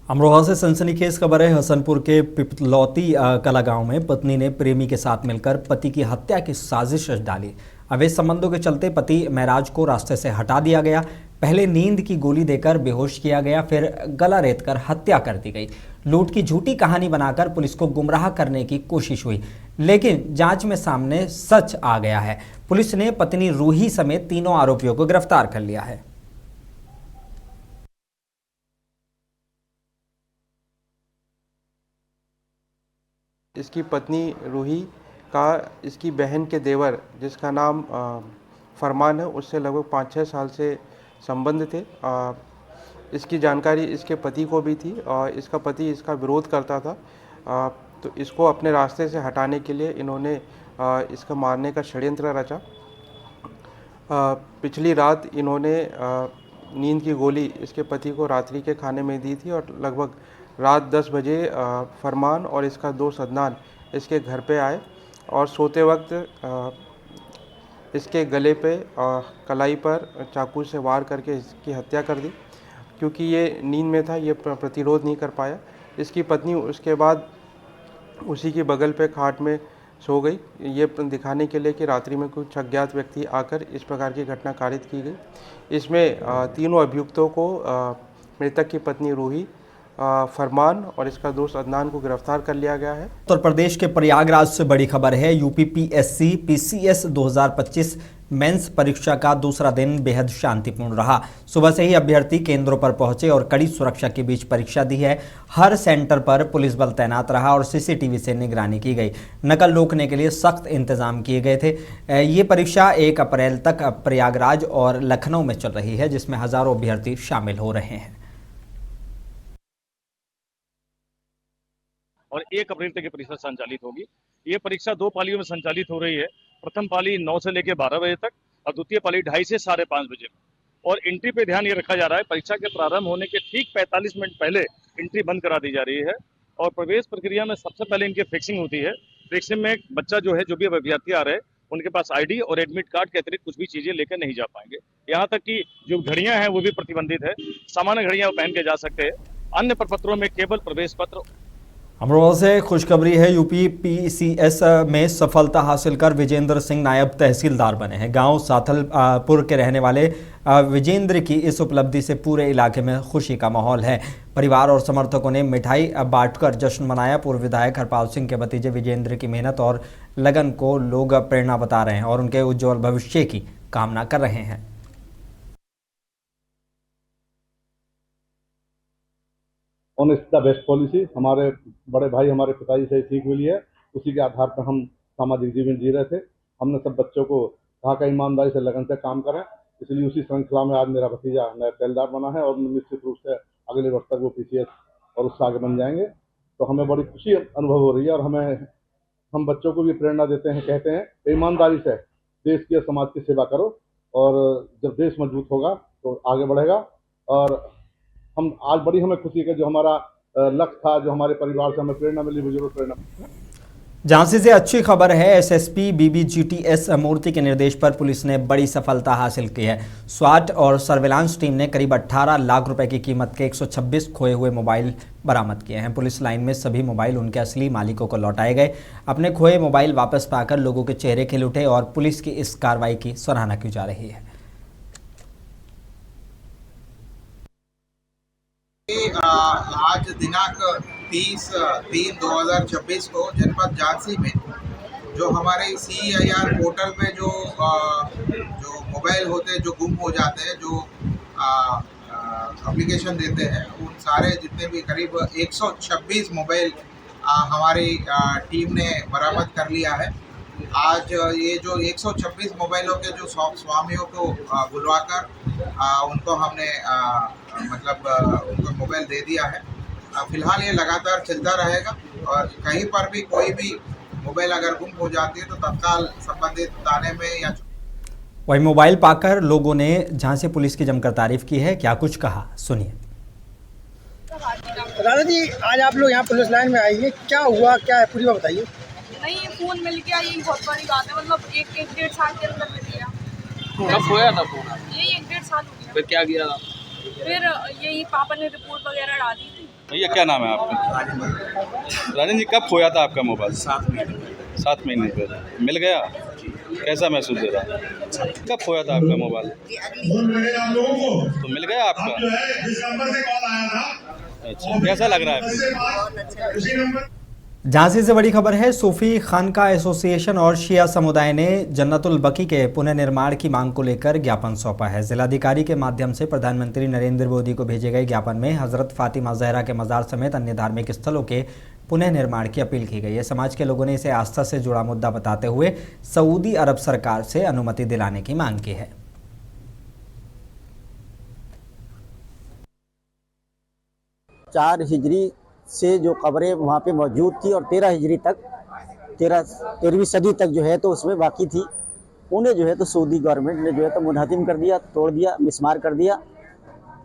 अमरोहा से सनसनीखेज खबर है। हसनपुर के पिपलौती कला गांव में पत्नी ने प्रेमी के साथ मिलकर पति की हत्या की साजिश डाली। अवैध संबंधों के चलते पति महराज को रास्ते से हटा दिया गया। पहले नींद की गोली देकर बेहोश किया गया, फिर गला रेतकर हत्या कर दी गई। लूट की झूठी कहानी बनाकर पुलिस को गुमराह करने की कोशिश हुई, लेकिन जांच में सामने सच आ गया है। पुलिस ने पत्नी रूही समेत तीनों आरोपियों को गिरफ्तार कर लिया है। इसकी पत्नी रूही का इसकी बहन के देवर, जिसका नाम फरमान है, उससे लगभग 5-6 साल से संबंध थे। इसकी जानकारी इसके पति को भी थी और इसका पति इसका विरोध करता था। तो इसको अपने रास्ते से हटाने के लिए इन्होंने इसका मारने का षड्यंत्र रचा। पिछली रात इन्होंने नींद की गोली इसके पति को रात्रि के खाने में दी थी और लगभग रात 10 बजे फरमान और इसका दोस्त अदनान इसके घर पे आए और सोते वक्त इसके गले पे कलाई पर चाकू से वार करके इसकी हत्या कर दी। क्योंकि ये नींद में था, ये प्रतिरोध नहीं कर पाया। इसकी पत्नी उसके बाद उसी के बगल पे खाट में सो गई, ये दिखाने के लिए कि रात्रि में कुछ अज्ञात व्यक्ति आकर इस प्रकार की घटना कारित की गई। इसमें तीनों अभियुक्तों को, मृतक की पत्नी रूही, फरमान और इसका दोस्त अदनान को गिरफ्तार कर लिया गया है। उत्तर प्रदेश के प्रयागराज से बड़ी खबर है। यूपीपीएससी पीसीएस 2025 मेंस परीक्षा का दूसरा दिन बेहद शांतिपूर्ण रहा। सुबह से ही अभ्यर्थी केंद्रों पर पहुंचे और कड़ी सुरक्षा के बीच परीक्षा दी है। हर सेंटर पर पुलिस बल तैनात रहा और सीसीटीवी से निगरानी की गई। नकल रोकने के लिए सख्त इंतजाम किए गए थे। ये परीक्षा 1 अप्रैल तक प्रयागराज और लखनऊ में चल रही है, जिसमें हजारों अभ्यर्थी शामिल हो रहे हैं। और 1 अप्रैल तक ये परीक्षा संचालित होगी। ये परीक्षा 2 पालियों में संचालित हो रही है। प्रथम पाली 9 से लेकर 12 बजे तक और द्वितीय पाली 2:30 से 5:30 बजे। और एंट्री पे ध्यान ये रखा जा रहा है, परीक्षा के प्रारंभ होने के ठीक 45 मिनट पहले एंट्री बंद करा दी जा रही है। और प्रवेश प्रक्रिया में सबसे पहले इनकी फिक्सिंग होती है। फिक्सिंग में बच्चा जो है, जो भी अभ्यर्थी आ रहे हैं, उनके पास आईडी और एडमिट कार्ड के अतिरिक्त कुछ भी चीजें लेकर नहीं जा पाएंगे। यहाँ तक कि जो घड़ियां हैं वो भी प्रतिबंधित है। सामान्य घड़ियां पहन के जा सकते हैं। अन्य प्रपत्रों में केवल प्रवेश पत्र। अमरोहा से खुशखबरी है। यूपी पीसीएस में सफलता हासिल कर विजेंद्र सिंह नायब तहसीलदार बने हैं। गांव साथलपुर के रहने वाले विजेंद्र की इस उपलब्धि से पूरे इलाके में खुशी का माहौल है। परिवार और समर्थकों ने मिठाई बांटकर जश्न मनाया। पूर्व विधायक हरपाल सिंह के भतीजे विजेंद्र की मेहनत और लगन को लोग प्रेरणा बता रहे हैं और उनके उज्जवल भविष्य की कामना कर रहे हैं। ऑनेस्ट द बेस्ट पॉलिसी हमारे बड़े भाई, हमारे पिताजी से सीख मिली है। उसी के आधार पर हम सामाजिक जीवन जी रहे थे। हमने सब बच्चों को कहा कि ईमानदारी से लगन से काम करें, इसलिए उसी श्रृंखला में आज मेरा भतीजा नया तहसीलदार बना है और निश्चित रूप से अगले वर्ष तक वो पीसीएस और उससे आगे बन जाएंगे। तो हमें बड़ी खुशी अनुभव हो रही है और हम बच्चों को भी प्रेरणा देते हैं, कहते हैं ईमानदारी से देश की और समाज की सेवा करो और जब देश मजबूत होगा तो आगे बढ़ेगा। और हम आज बड़ी हमें खुशी है कि जो हमारा लक्ष्य था, जो हमारे परिवार से हमें प्रेरणा मिली, वो जरूर प्रेरणा। झांसी से अच्छी खबर है। एसएसपी बीबीजीटीएस मूर्ति के निर्देश पर पुलिस ने बड़ी सफलता हासिल की है। स्वाट और सर्विलांस टीम ने करीब 18 लाख रुपए की कीमत के 126 खोए हुए मोबाइल बरामद किए हैं। पुलिस लाइन में सभी मोबाइल उनके असली मालिकों को लौटाए गए। अपने खोए मोबाइल वापस पाकर लोगों के चेहरे खिल उठे और पुलिस की इस कार्रवाई की सराहना की जा रही है। आज दिनांक 30/3/2026 को जनपद झांसी में जो हमारे CIR पोर्टल पे जो मोबाइल होते हैं, जो गुम हो जाते हैं, जो एप्लीकेशन देते हैं, उन सारे जितने भी करीब 126 मोबाइल हमारी टीम ने बरामद कर लिया है। आज ये जो 126 मोबाइलों के जो स्वामियों को बुलवाकर उनको हमने उनको मोबाइल दे दिया है। फिलहाल ये लगातार चलता रहेगा और कहीं पर भी कोई भी मोबाइल अगर गुम हो जाती है तो तत्काल संबंधित थाने में या। वही मोबाइल पाकर लोगों ने झांसी पुलिस की जमकर तारीफ की है। क्या कुछ कहा, सुनिए। राधा जी, आज आप लोग यहाँ पुलिस लाइन में आइए, क्या हुआ, क्या है, पूरी बात बताइए। नहीं, ये फोन मिल गया, ये बहुत बड़ी बात है। मतलब एक 1.5 साल के अंदर मिल गया। कब खोया था फोन? यही 1.5 साल हो गया। फिर क्या किया था? फिर यही पापा ने रिपोर्ट वगैरह डाली थी। भैया क्या नाम है आपका? राजन जी, कब खोया था आपका मोबाइल? 7 महीने पहले। मिल गया? कैसा महसूस दे रहा है? कब खोया था आपका मोबाइल? तो मिल गया आपका? अच्छा, कैसा लग रहा है? झांसी से बड़ी खबर है। सूफी खानका एसोसिएशन और शिया समुदाय ने जन्नतुल बकी के पुनर्निर्माण की मांग को लेकर ज्ञापन सौंपा है। जिलाधिकारी के माध्यम से प्रधानमंत्री नरेंद्र मोदी को भेजे गए ज्ञापन में हजरत फातिमा जहरा के मजार समेत अन्य धार्मिक स्थलों के पुनर्निर्माण की अपील की गई है। समाज के लोगों ने इसे आस्था से जुड़ा मुद्दा बताते हुए सऊदी अरब सरकार से अनुमति दिलाने की मांग की है। चार हिजरी से जो कब्रें वहाँ पे मौजूद थी और 13 हिजरी तक 13वीं सदी तक जो है तो उसमें बाकी थी, उन्हें जो है तो सऊदी गवर्नमेंट ने जो है तो मुनहदिम कर दिया, तोड़ दिया, मिसमार कर दिया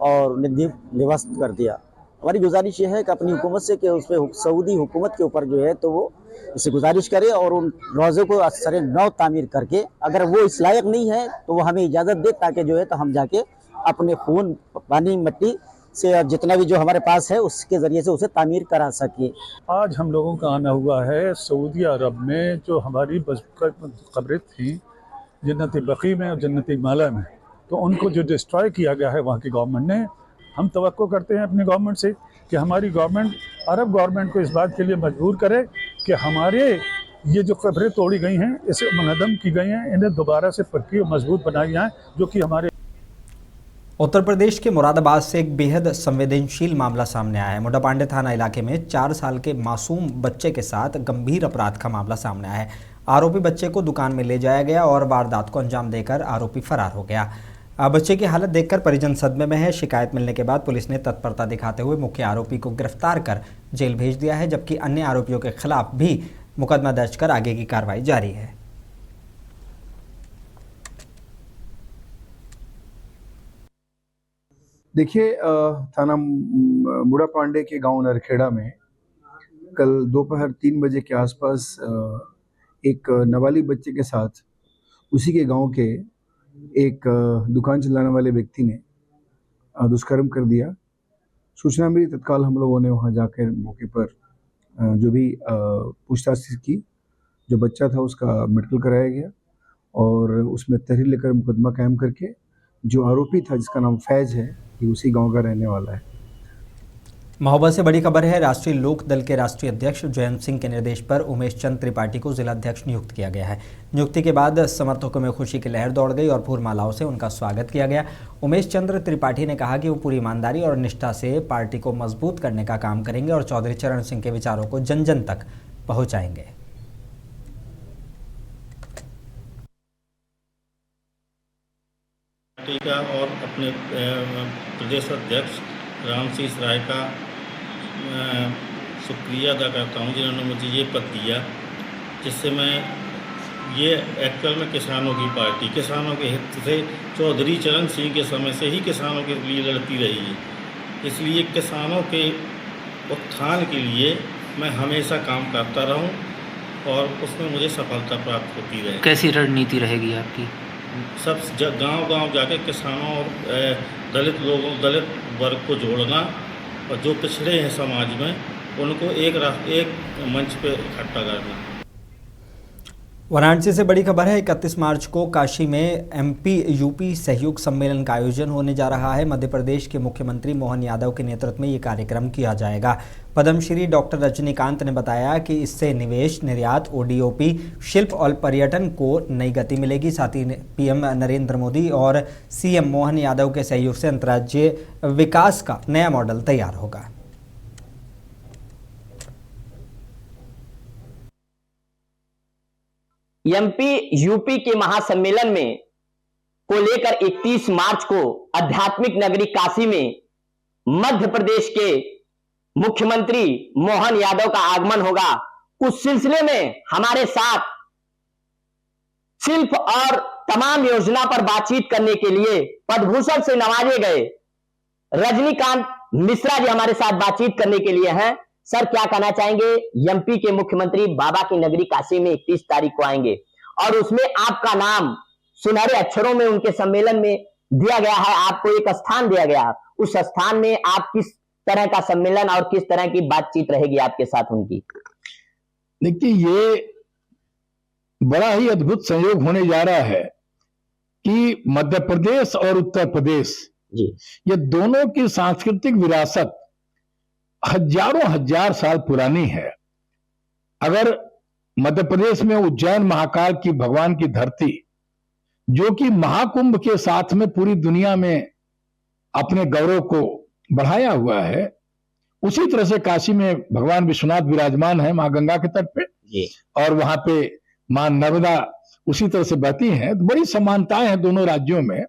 और निवस्त कर दिया। हमारी गुजारिश ये है कि अपनी हुकूमत से कि उस पर सऊदी हुकूमत के ऊपर जो है तो वो इसे गुजारिश करे और उन रोज़े को असर नौ तामीर करके, अगर वो इस लायक नहीं है तो वो हमें इजाज़त दे ताकि जो है तो हम जाके अपने खून, पानी, मिट्टी से जितना भी जो हमारे पास है उसके ज़रिए से उसे तामीर करा सके। आज हम लोगों का आना हुआ है सऊदी अरब में, जो हमारी कब्रें थी जन्नत बकी में और जन्नत माला में, तो उनको जो डिस्ट्रॉय किया गया है वहाँ की गवर्नमेंट ने। हम तवक्को करते हैं अपनी गवर्नमेंट से कि हमारी गवर्नमेंट अरब गवर्नमेंट को इस बात के लिए मजबूर करे कि हमारे ये जो कब्रें तोड़ी गई हैं, इसे मुनहदम की गई हैं, इन्हें दोबारा से पक्की और मजबूत बनाई जाए, जो कि हमारे। उत्तर प्रदेश के मुरादाबाद से एक बेहद संवेदनशील मामला सामने आया है। मुंडापांडे थाना इलाके में 4 साल के मासूम बच्चे के साथ गंभीर अपराध का मामला सामने आया है। आरोपी बच्चे को दुकान में ले जाया गया और वारदात को अंजाम देकर आरोपी फरार हो गया। बच्चे की हालत देखकर परिजन सदमे में है। शिकायत मिलने के बाद पुलिस ने तत्परता दिखाते हुए मुख्य आरोपी को गिरफ्तार कर जेल भेज दिया है, जबकि अन्य आरोपियों के खिलाफ भी मुकदमा दर्ज कर आगे की कार्रवाई जारी है। देखिए, थाना मुंडापांडे के गांव नरखेड़ा में कल दोपहर 3 बजे के आसपास एक नाबालिग बच्चे के साथ उसी के गांव के एक दुकान चलाने वाले व्यक्ति ने दुष्कर्म कर दिया। सूचना मिली, तत्काल हम लोगों ने वहां जाकर मौके पर जो भी पूछताछ की। जो बच्चा था उसका मेडिकल कराया गया और उसमें तहरीर लेकर मुकदमा कायम करके जो आरोपी था, जिसका नाम फैज है, ये उसी गांव का रहने वाला है। महोबा से बड़ी खबर है। राष्ट्रीय लोक दल के राष्ट्रीय अध्यक्ष जयंत सिंह के निर्देश पर उमेश चंद्र त्रिपाठी को जिलाध्यक्ष नियुक्त किया गया है। नियुक्ति के बाद समर्थकों में खुशी की लहर दौड़ गई और फूल मालाओं से उनका स्वागत किया गया। उमेश चंद्र त्रिपाठी ने कहा कि वो पूरी ईमानदारी और निष्ठा से पार्टी को मजबूत करने का काम करेंगे और चौधरी चरण सिंह के विचारों को जन जन तक पहुँचाएंगे। पार्टी का और अपने प्रदेश अध्यक्ष राम सिंह राय का शुक्रिया अदा करता हूं, जिन्होंने मुझे ये पद दिया, जिससे मैं ये एक्चुअल में किसानों की पार्टी, किसानों के हित से चौधरी चरण सिंह के समय से ही किसानों के लिए लड़ती रही है। इसलिए किसानों के उत्थान के लिए मैं हमेशा काम करता रहूं और उसमें मुझे सफलता प्राप्त होती रहे। कैसी रणनीति रहेगी आपकी? सब गांव-गांव जाके किसानों और दलित लोगों, दलित वर्ग को जोड़ना और जो पिछड़े हैं समाज में उनको एक मंच पे इकट्ठा करना। वाराणसी से बड़ी खबर है। 31 मार्च को काशी में एमपी यूपी सहयोग सम्मेलन का आयोजन होने जा रहा है। मध्य प्रदेश के मुख्यमंत्री मोहन यादव के नेतृत्व में ये कार्यक्रम किया जाएगा। पद्मश्री डॉक्टर रजनीकांत ने बताया कि इससे निवेश, निर्यात, ओडीओपी, शिल्प और पर्यटन को नई गति मिलेगी। साथ ही पीएम नरेंद्र मोदी और सीएम मोहन यादव के सहयोग से अंतर्राज्यीय विकास का नया मॉडल तैयार होगा। एमपी यूपी के महासम्मेलन में को लेकर 31 मार्च को आध्यात्मिक नगरी काशी में मध्य प्रदेश के मुख्यमंत्री मोहन यादव का आगमन होगा। उस सिलसिले में हमारे साथ शिल्प और तमाम योजना पर बातचीत करने के लिए पद्मभूषण से नवाजे गए रजनीकांत मिश्रा जी हमारे साथ बातचीत करने के लिए हैं। सर, क्या कहना चाहेंगे? एमपी के मुख्यमंत्री बाबा की नगरी काशी में 31 तारीख को आएंगे और उसमें आपका नाम सुनहरे अक्षरों में उनके सम्मेलन में दिया गया है, आपको एक स्थान दिया गया। उस स्थान में आप किस तरह का सम्मेलन और किस तरह की बातचीत रहेगी आपके साथ उनकी? देखिए, ये बड़ा ही अद्भुत संयोग होने जा रहा है कि मध्य प्रदेश और उत्तर प्रदेश जी, ये दोनों की सांस्कृतिक विरासत हजारों हजार साल पुरानी है। अगर मध्य प्रदेश में उज्जैन महाकाल की भगवान की धरती, जो कि महाकुंभ के साथ में पूरी दुनिया में अपने गौरव को बढ़ाया हुआ है, उसी तरह से काशी में भगवान विश्वनाथ विराजमान है मां गंगा के तट पे जी, और वहां पे मां नर्मदा उसी तरह से बहती हैं। तो बड़ी समानताएं हैं दोनों राज्यों में,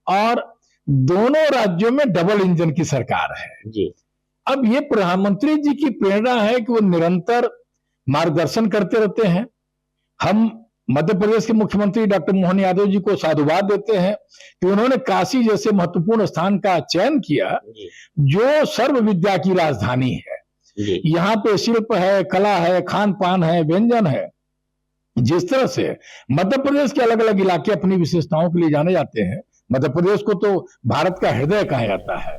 और दोनों राज्यों में डबल इंजन की सरकार है जी। अब ये प्रधानमंत्री जी की प्रेरणा है कि वो निरंतर मार्गदर्शन करते रहते हैं। हम मध्य प्रदेश के मुख्यमंत्री डॉक्टर मोहन यादव जी को साधुवाद देते हैं कि उन्होंने काशी जैसे महत्वपूर्ण स्थान का चयन किया, जो सर्व विद्या की राजधानी है। यहाँ पे शिल्प है, कला है, खान पान है, व्यंजन है। जिस तरह से मध्य प्रदेश के अलग अलग इलाके अपनी विशेषताओं के लिए जाने जाते हैं, मध्य प्रदेश को तो भारत का हृदय कहा जाता है।